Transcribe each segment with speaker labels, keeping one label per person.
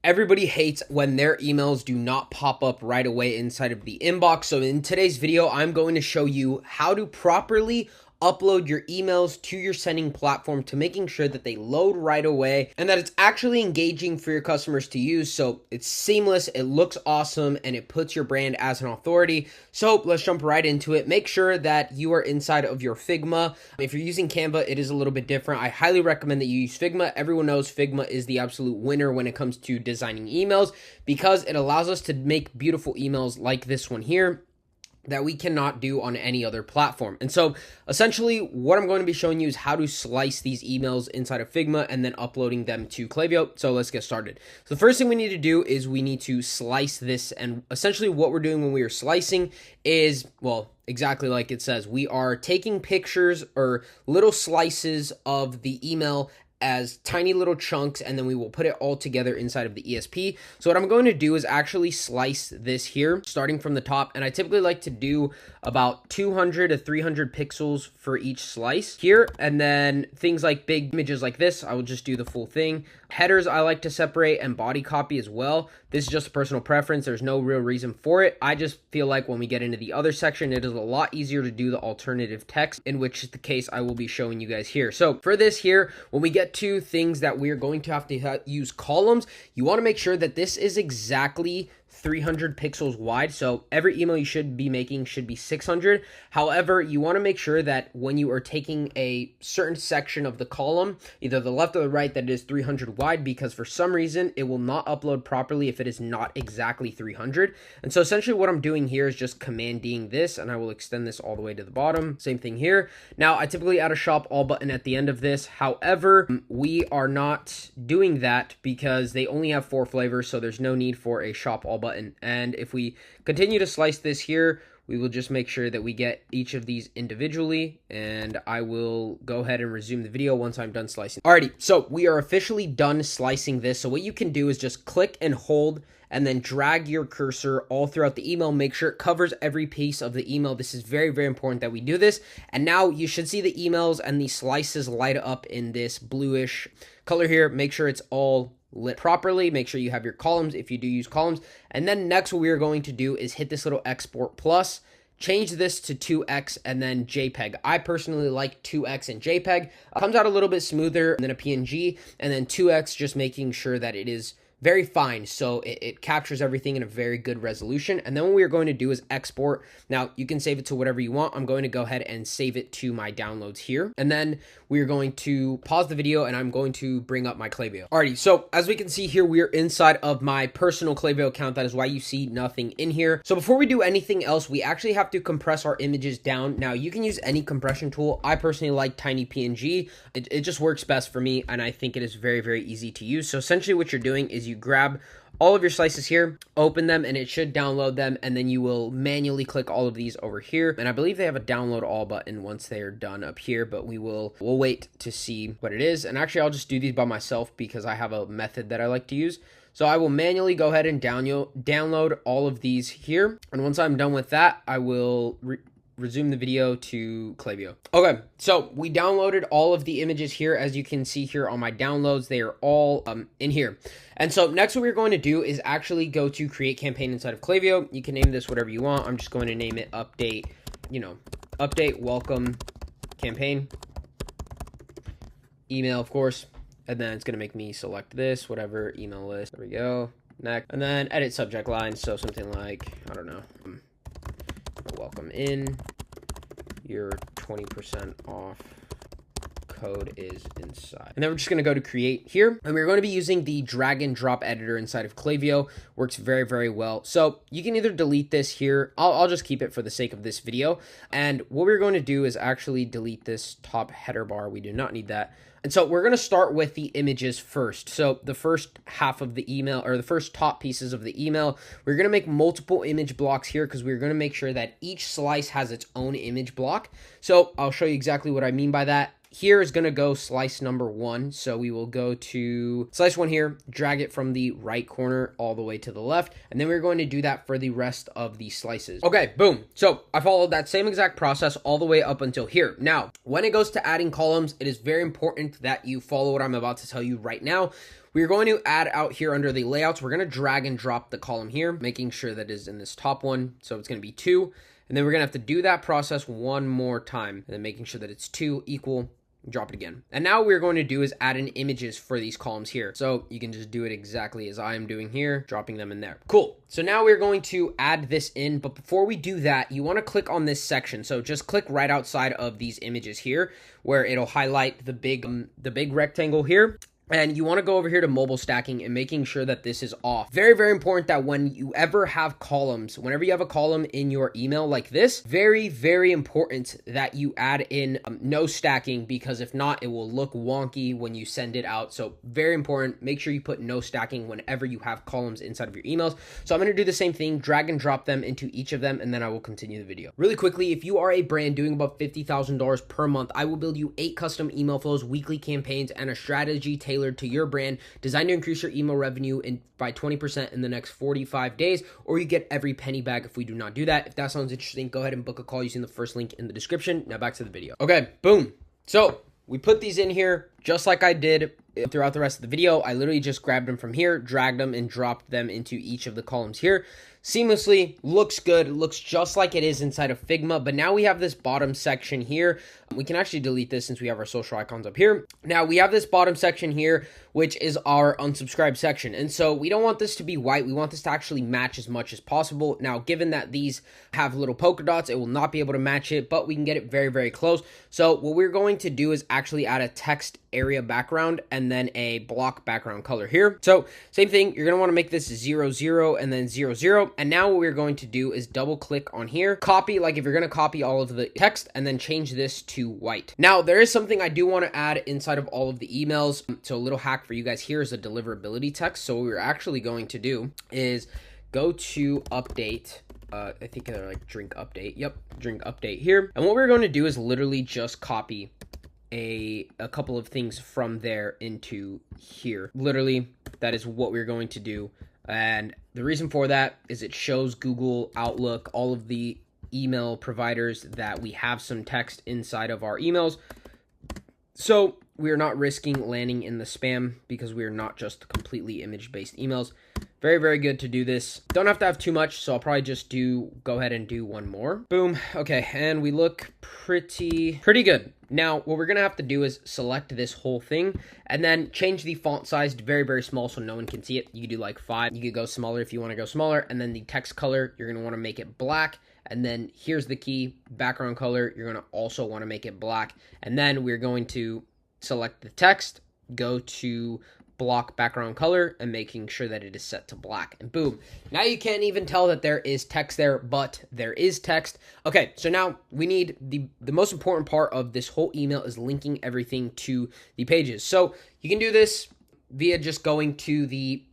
Speaker 1: Everybody hates when their emails do not pop up right away inside of the inbox. So in today's video, I'm going to show you how to properly upload your emails to your sending platform to making sure that they load right away and that it's actually engaging for your customers to use. So it's seamless, it looks awesome, and it puts your brand as an authority. So let's jump right into it. Make sure that you are inside of your Figma. If you're using Canva, it is a little bit different. I highly recommend that you use Figma. Everyone knows Figma is the absolute winner when it comes to designing emails because it allows us to make beautiful emails like this one here that we cannot do on any other platform. And so essentially what I'm going to be showing you is how to slice these emails inside of Figma and then uploading them to Klaviyo. So let's get started. So the first thing we need to do is we need to slice this. And essentially what we're doing when we are slicing is, well, exactly like it says, we are taking pictures or little slices of the email as tiny little chunks, and then we will put it all together inside of the ESP. So what I'm going to do is actually slice this here, starting from the top, and I typically like to do about 200 to 300 pixels for each slice here, and then things like big images like this, I will just do the full thing. Headers I like to separate, and body copy as well. This is just a personal preference. There's no real reason for it. I just feel like when we get into the other section, it is a lot easier to do the alternative text, in which is the case I will be showing you guys here. So for this here, when we get to things that we're going to have to use columns, you want to make sure that this is exactly 300 pixels wide. So every email you should be making should be 600. However, you want to make sure that when you are taking a certain section of the column, either the left or the right, that it is 300 wide, because for some reason it will not upload properly if it is not exactly 300. And so essentially what I'm doing here is just commanding this, and I will extend this all the way to the bottom. Same thing here. Now I typically add a shop all button at the end of this. However, we are not doing that because they only have 4 flavors, so there's no need for a shop all button. And if we continue to slice this here, we will just make sure that we get each of these individually, and I will go ahead and resume the video once I'm done slicing. Alrighty, so we are officially done slicing this. So what you can do is just click and hold and then drag your cursor all throughout the email. Make sure it covers every piece of the email. This is very, very important that we do this. And now you should see the emails and the slices light up in this bluish color here. Make sure it's all lit properly. Make sure you have your columns if you do use columns. And then next what we are going to do is hit this little export plus, change this to 2x and then JPEG. I personally like 2x and JPEG. It comes out a little bit smoother than a PNG, and then 2x just making sure that it is very fine, so it captures everything in a very good resolution. And then what we are going to do is export. Now you can save it to whatever you want. I'm going to go ahead and save it to my downloads here, and then we are going to pause the video and I'm going to bring up my Klaviyo. Alrighty, so as we can see here, we are inside of my personal Klaviyo account. That is why you see nothing in here. So before we do anything else, we actually have to compress our images down. Now you can use any compression tool. I personally like Tiny PNG. It just works best for me, and I think it is very, very easy to use. So essentially what you're doing is you grab all of your slices here, open them, and it should download them, and then you will manually click all of these over here. And I believe they have a download all button once they are done up here, but we'll wait to see what it is. And actually I'll just do these by myself because I have a method that I like to use. So I will manually go ahead and download all of these here, and once I'm done with that, I will resume the video to Klaviyo. Okay, so we downloaded all of the images here. As you can see here on my downloads, they are all in here. And so next what we're going to do is actually go to create campaign inside of Klaviyo. You can name this whatever you want. I'm just going to name it update, update welcome campaign. Email, of course. And then it's going to make me select this, whatever email list. There we go. Next. And then edit subject line. So something like, I don't know. Welcome in, your 20% off code is inside. And then we're just going to go to create here, and we're going to be using the drag and drop editor inside of Klaviyo. Works very, very well. So you can either delete this here. I'll just keep it for the sake of this video. And what we're going to do is actually delete this top header bar. We do not need that. And so we're going to start with the images first. So the first half of the email, or the first top pieces of the email, we're going to make multiple image blocks here because we're going to make sure that each slice has its own image block. So I'll show you exactly what I mean by that. here is going to go slice number 1. So we will go to slice 1 here, drag it from the right corner all the way to the left. And then we're going to do that for the rest of the slices. Okay, boom. So I followed that same exact process all the way up until here. Now, when it goes to adding columns, it is very important that you follow what I'm about to tell you right now. We're going to add out here under the layouts. We're going to drag and drop the column here, making sure that is in this top one. So it's going to be 2. And then we're going to have to do that process one more time, and then making sure that it's 2 equal, drop it again. And now what we're going to do is add in images for these columns here. So you can just do it exactly as I am doing here, dropping them in there. Cool. So now we're going to add this in, but before we do that, you want to click on this section. So just click right outside of these images here, where it'll highlight the big rectangle here. And you want to go over here to mobile stacking and making sure that this is off. Very, very important that when you ever have columns, whenever you have a column in your email like this, very, very important that you add in no stacking, because if not, it will look wonky when you send it out. So very important, make sure you put no stacking whenever you have columns inside of your emails. So I'm going to do the same thing, drag and drop them into each of them, and then I will continue the video. Really quickly, if you are a brand doing about $50,000 per month, I will build you 8 custom email flows, weekly campaigns, and a strategy tailored to your brand, designed to increase your email revenue by 20% in the next 45 days, or you get every penny back if we do not do that. If that sounds interesting, go ahead and book a call using the first link in the description. Now back to the video. Okay, boom. So we put these in here just like I did throughout the rest of the video. I literally just grabbed them from here, dragged them, and dropped them into each of the columns here. Seamlessly, looks good, looks just like it is inside of Figma, but now we have this bottom section here. We can actually delete this since we have our social icons up here. Now we have this bottom section here, which is our unsubscribe section. And so we don't want this to be white. We want this to actually match as much as possible. Now, given that these have little polka dots, it will not be able to match it, but we can get it very, very close. So what we're going to do is actually add a text area background and then a block background color here. So same thing, you're going to want to make this 0, 0, and then 0, 0. And now what we're going to do is double click on here, copy, like if you're going to copy all of the text, and then change this to white. Now there is something I do want to add inside of all of the emails. So a little hack for you guys here is a deliverability text. So what we're actually going to do is go to update. I think they're like drink update. Yep, drink update here. And what we're going to do is literally just copy a couple of things from there into here. Literally, that is what we're going to do. And the reason for that is it shows Google, Outlook, all of the email providers that we have some text inside of our emails. So we're not risking landing in the spam because we are not just completely image-based emails. Very, very good to do this. Don't have to have too much, so I'll probably just go ahead and do one more. Boom. Okay, and we look pretty good. Now, what we're going to have to do is select this whole thing and then change the font size to very, very small so no one can see it. You could do like 5. You could go smaller if you want to go smaller. And then the text color, you're going to want to make it black. And then here's the key, background color, you're going to also want to make it black. And then we're going to select the text, go to block background color, and making sure that it is set to black, and boom. Now you can't even tell that there is text there, but there is text. Okay, so now we need the most important part of this whole email is linking everything to the pages. So you can do this via just going to the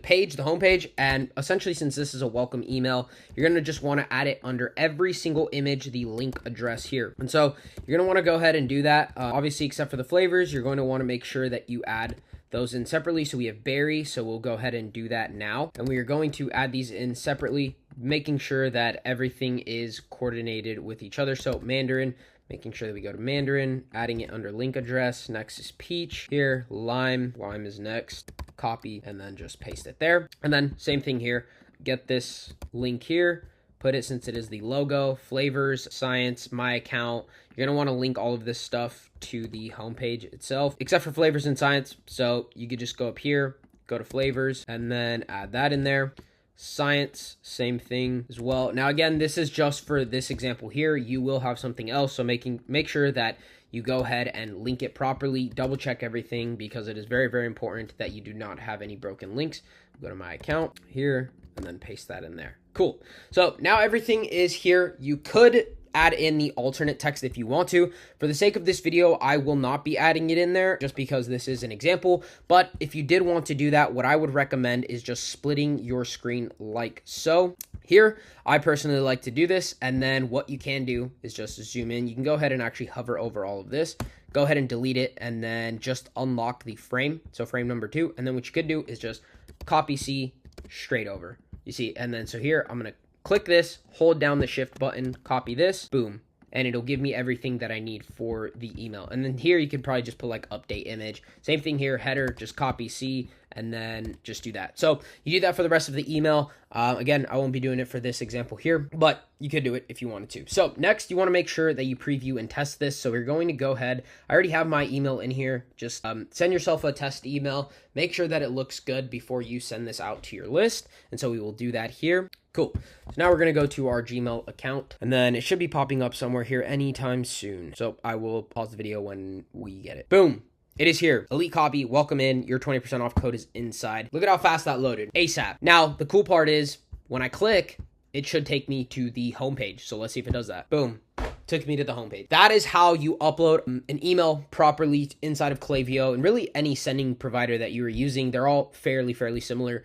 Speaker 1: page, the home page, and essentially, since this is a welcome email, you're going to just want to add it under every single image, the link address here. And so you're going to want to go ahead and do that. Obviously, except for the flavors, you're going to want to make sure that you add those in separately. So we have berry, so we'll go ahead and do that now. And we are going to add these in separately, making sure that everything is coordinated with each other. So Mandarin, making sure that we go to Mandarin, adding it under link address. Next is peach here, lime is next, copy, and then just paste it there. And then same thing here, get this link here, put it, since it is the logo, flavors, science, my account. You're going to want to link all of this stuff to the homepage itself, except for flavors and science. So you could just go up here, go to flavors, and then add that in there. Science, same thing as well. Now, again, this is just for this example here. You will have something else. So make sure that you go ahead and link it properly, double check everything, because it is very, very important that you do not have any broken links. Go to my account here and then paste that in there. Cool. So now everything is here. You could add in the alternate text if you want to. For the sake of this video, I will not be adding it in there just because this is an example. But if you did want to do that, what I would recommend is just splitting your screen like so. Here, I personally like to do this, and then what you can do is just zoom in. You can go ahead and actually hover over all of this, go ahead and delete it and then just unlock the frame. So frame number 2. And then what you could do is just copy C straight over. You see, and then so here I'm going to click this, hold down the shift button, copy this, boom. And it'll give me everything that I need for the email. And then here you can probably just put like update image. Same thing here, header, just copy C and then just do that. So you do that for the rest of the email. Again, I won't be doing it for this example here, but you could do it if you wanted to. So next, you want to make sure that you preview and test this. So we're going to go ahead. I already have my email in here. Just send yourself a test email. Make sure that it looks good before you send this out to your list. And so we will do that here. Cool. So now we're going to go to our Gmail account and then it should be popping up somewhere here anytime soon. So I will pause the video when we get it. Boom. It is here. Elite copy. Welcome in. Your 20% off code is inside. Look at how fast that loaded. ASAP. Now, the cool part is when I click, it should take me to the homepage. So let's see if it does that. Boom. Took me to the homepage. That is how you upload an email properly inside of Klaviyo and really any sending provider that you are using. They're all fairly similar.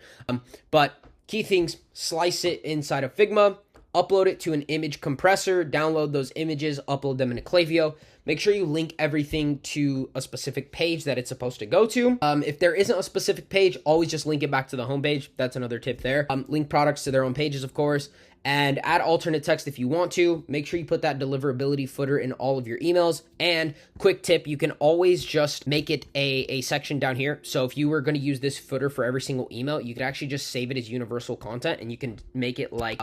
Speaker 1: But key things, slice it inside of Figma, upload it to an image compressor, download those images, upload them into Klaviyo. Make sure you link everything to a specific page that it's supposed to go to. If there isn't a specific page, always just link it back to the homepage. That's another tip there. Link products to their own pages, of course, and add alternate text if you want to. Make sure you put that deliverability footer in all of your emails. And quick tip, you can always just make it a section down here. So if you were going to use this footer for every single email, you could actually just save it as universal content and you can make it like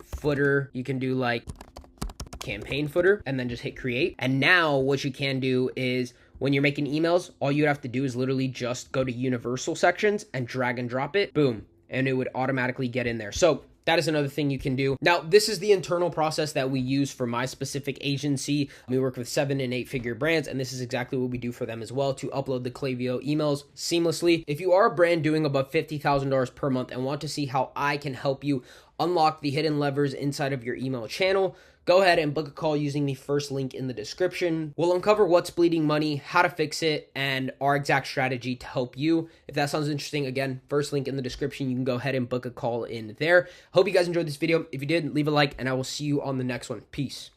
Speaker 1: footer. You can do like campaign footer and then just hit create. And now what you can do is when you're making emails, all you have to do is literally just go to universal sections and drag and drop it, boom, and it would automatically get in there. So that is another thing you can do. Now, this is the internal process that we use for my specific agency. We work with 7- and 8-figure brands, and this is exactly what we do for them as well to upload the Klaviyo emails seamlessly. If you are a brand doing above $50,000 per month and want to see how I can help you unlock the hidden levers inside of your email channel, go ahead and book a call using the first link in the description. We'll uncover what's bleeding money, how to fix it, and our exact strategy to help you. If that sounds interesting, again, first link in the description. You can go ahead and book a call in there. Hope you guys enjoyed this video. If you did, leave a like, and I will see you on the next one. Peace.